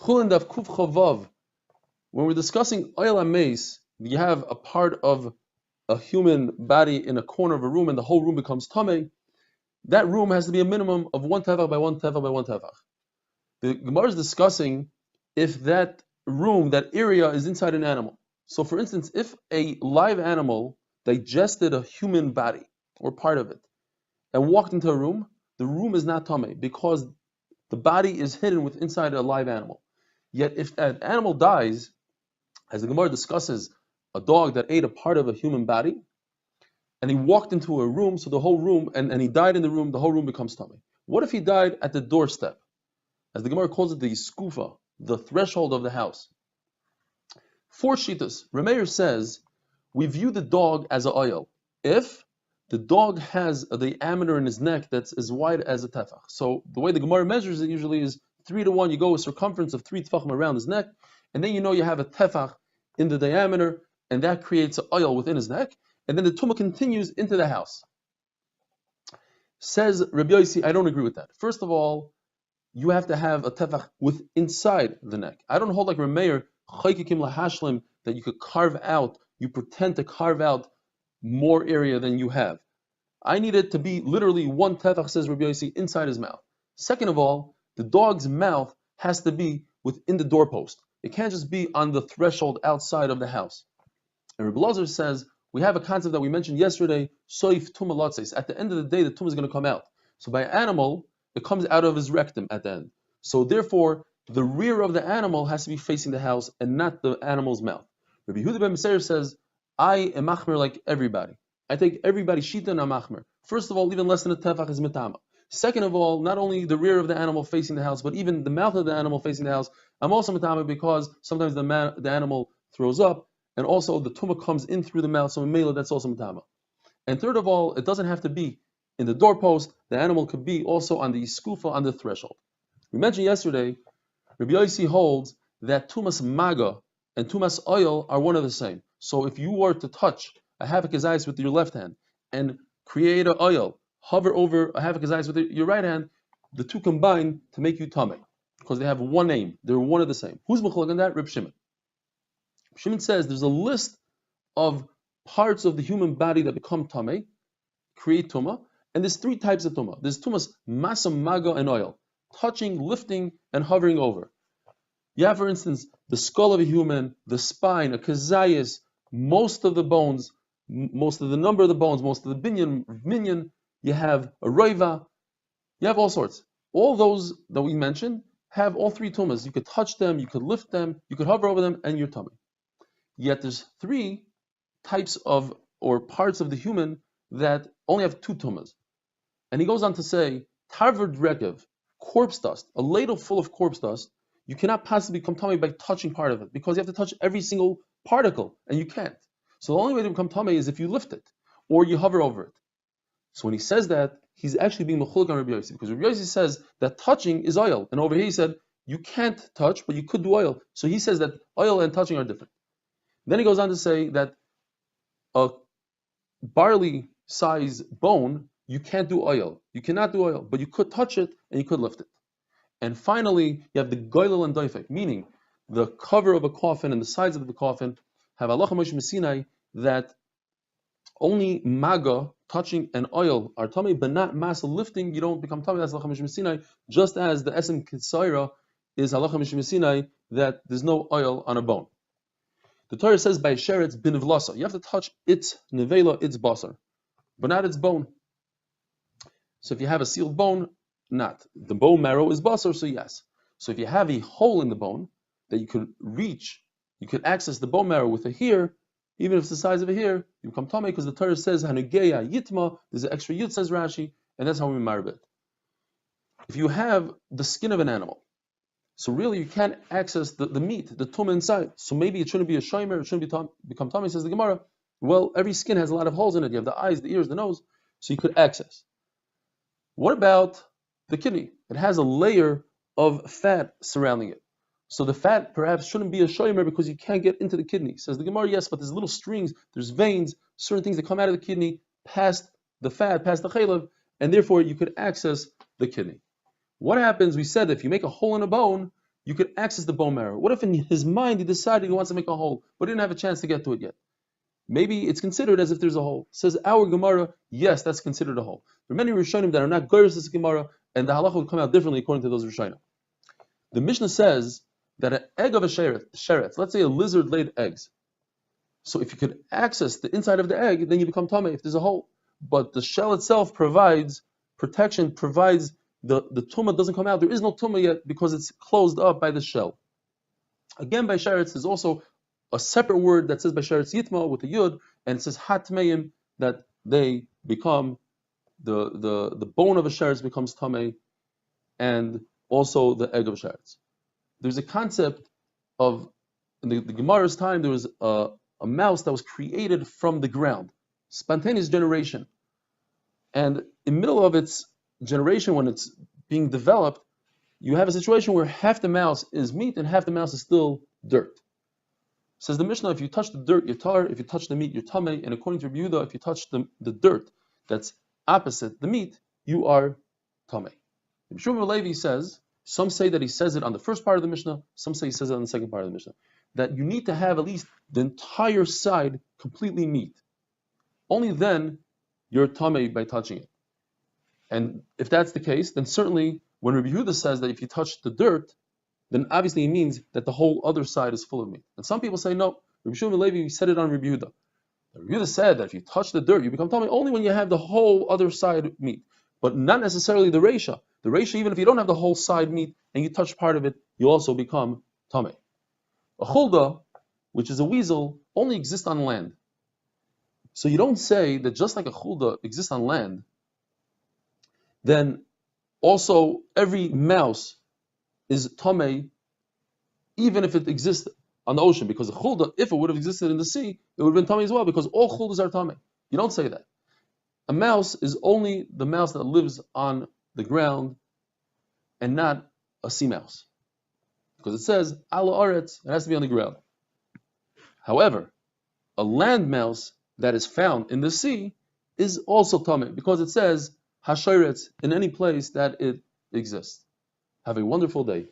Chullin Daf Kuf Chavav. When we're discussing Oil HaMeis, you have a part of a human body in a corner of a room, and the whole room becomes tamei. That room has to be a minimum of 1 tefach by 1 tefach by 1 tefach. The Gemara is discussing if that room, that area, is inside an animal. So, for instance, if a live animal digested a human body or part of it and walked into a room, the room is not tamei because the body is hidden with inside a live animal. Yet, if that animal dies, as the Gemara discusses, a dog that ate a part of a human body, and he walked into a room, so the whole room, and he died in the room, the whole room becomes tamei. What if he died at the doorstep? As the Gemara calls it, the skufa, the threshold of the house. 4 shitas. Rameir says, we view the dog as an oil. If the dog has a diameter in his neck that's as wide as a tefach. So the way the Gemara measures it usually is 3 to 1. You go a circumference of 3 tefachim around his neck, and then you know you have a tefach in the diameter, and that creates an oil within his neck, and then the tumah continues into the house. Says Rabbi Yossi, I don't agree with that. First of all, you have to have a tefach with inside the neck. I don't hold like Rameir, chaykikim lahashlim, that you could carve out, you pretend to carve out more area than you have. I need it to be literally 1 tefach, says Rabbi Yossi, inside his mouth. Second of all, the dog's mouth has to be within the doorpost. It can't just be on the threshold outside of the house. And Rabbi Lazar says, we have a concept that we mentioned yesterday, soif tumah latzes. At the end of the day, the tumah is going to come out. So by animal, it comes out of his rectum at the end. So therefore, the rear of the animal has to be facing the house and not the animal's mouth. Rabbi Yehuda ben Meseir says, I am machmer like everybody. I take everybody shita and machmer. First of all, even less than a tefach is mitama. Second of all, not only the rear of the animal facing the house, but even the mouth of the animal facing the house, I'm also mitama because sometimes the animal throws up, and also the tumah comes in through the mouth, so in that's also mitama. And third of all, it doesn't have to be in the doorpost. The animal could be also on the skufa, on the threshold. We mentioned yesterday, Rabbi Yossi holds that tumas maga and tumas oil are one of the same. So if you were to touch a havik azayis with your left hand and create an oil, hover over a havik azayis with your right hand, the two combine to make you tamei because they have one name. They're one of the same. Who's mechalek on that? Reb Shimon. Shimon says there's a list of parts of the human body that become tamei, create tumah, and there's 3 types of tumah. There's tumas masa, maga, and oil, touching, lifting, and hovering over. You have, for instance, the skull of a human, the spine, a kazayas, most of the bones, most of the number of the bones, most of the minyan, you have a roiva, you have all sorts. All those that we mentioned have all 3 tumas. You could touch them, you could lift them, you could hover over them, and you're tamei. Yet there's 3 types of, or parts of the human that only have 2 tumas. And he goes on to say, tarverd rekev, corpse dust, a ladle full of corpse dust, you cannot possibly become tamei by touching part of it, because you have to touch every single particle, and you can't. So the only way to become tamei is if you lift it, or you hover over it. So when he says that, he's actually being mechulek on Rabbi Yossi, because Rabbi Yossi says that touching is oil, and over here he said, you can't touch, but you could do oil. So he says that oil and touching are different. Then he goes on to say that a barley size bone, you can't do oil. You cannot do oil, but you could touch it and you could lift it. And finally, you have the goylel and doifek, meaning the cover of a coffin and the sides of the coffin have halacha Moshe Messinai that only maga, touching, and oil are tamei, but not masa, lifting. You don't become tamei. That's halacha Moshe Messinai. Just as the esem kitzaira is halacha Moshe Messinai that there's no oil on a bone. The Torah says by sheretz bin v'lasa, you have to touch its nevela, its basar, but not its bone. So if you have a sealed bone, not. The bone marrow is basar, so yes. So if you have a hole in the bone that you could reach, you could access the bone marrow with a hair, even if it's the size of a hair, you become tamei, because the Torah says hanugeya yitma, there's an extra yud, says Rashi, and that's how we marry it. If you have the skin of an animal, so really you can't access the meat, the tumah inside. So maybe it shouldn't be a shomer, it shouldn't become tamei, says the Gemara. Well, every skin has a lot of holes in it. You have the eyes, the ears, the nose, so you could access. What about the kidney? It has a layer of fat surrounding it. So the fat perhaps shouldn't be a shomer because you can't get into the kidney. Says the Gemara, yes, but there's little strings, there's veins, certain things that come out of the kidney past the fat, past the chaylev, and therefore you could access the kidney. What happens? We said if you make a hole in a bone, you could access the bone marrow. What if in his mind he decided he wants to make a hole, but he didn't have a chance to get to it yet? Maybe it's considered as if there's a hole. Says our Gemara, yes, that's considered a hole. There are many Rishonim that are not Goyres this Gemara, and the halacha would come out differently according to those Rishonim. The Mishnah says that an egg of a sheretz, let's say a lizard laid eggs. So if you could access the inside of the egg, then you become tamei if there's a hole. But the shell itself provides protection, provides the tumah doesn't come out. There is no tumah yet because it's closed up by the shell. Again, by sheretz, there's also a separate word that says by sheretz yitma with a yud, and it says hatmeim, that they become the bone of a sheretz becomes tamei, and also the egg of sheretz. There's a concept of in the Gemara's time there was a mouse that was created from the ground, spontaneous generation, and in the middle of its generation, when it's being developed, you have a situation where half the mouse is meat and half the mouse is still dirt. Says the Mishnah, if you touch the dirt, you're tar. If you touch the meat, you're tamei. And according to Rabbi Yehuda, if you touch the dirt that's opposite the meat, you are tamei. Rabbi Shimon Levi says, some say that he says it on the first part of the Mishnah, some say he says it on the second part of the Mishnah, that you need to have at least the entire side completely meat. Only then you're tamei by touching it. And if that's the case, then certainly when Rabbi Yehuda says that if you touch the dirt, then obviously it means that the whole other side is full of meat. And some people say, no, Rabbi Shimon Levi said it on Rabbi Yehuda. Rabbi Yehuda said that if you touch the dirt, you become tamei only when you have the whole other side meat, but not necessarily the reisha. The reisha, even if you don't have the whole side meat and you touch part of it, you also become tamei. A chulda, which is a weasel, only exists on land. So you don't say that just like a chulda exists on land, then also every mouse is tamei, even if it exists on the ocean, because a chulda, if it would have existed in the sea, it would have been tamei as well, because all chuldas are tamei. You don't say that. A mouse is only the mouse that lives on the ground and not a sea mouse, because it says ala aretz, it has to be on the ground. However, a land mouse that is found in the sea is also tamei, because it says hashiretz in any place that it exists. Have a wonderful day.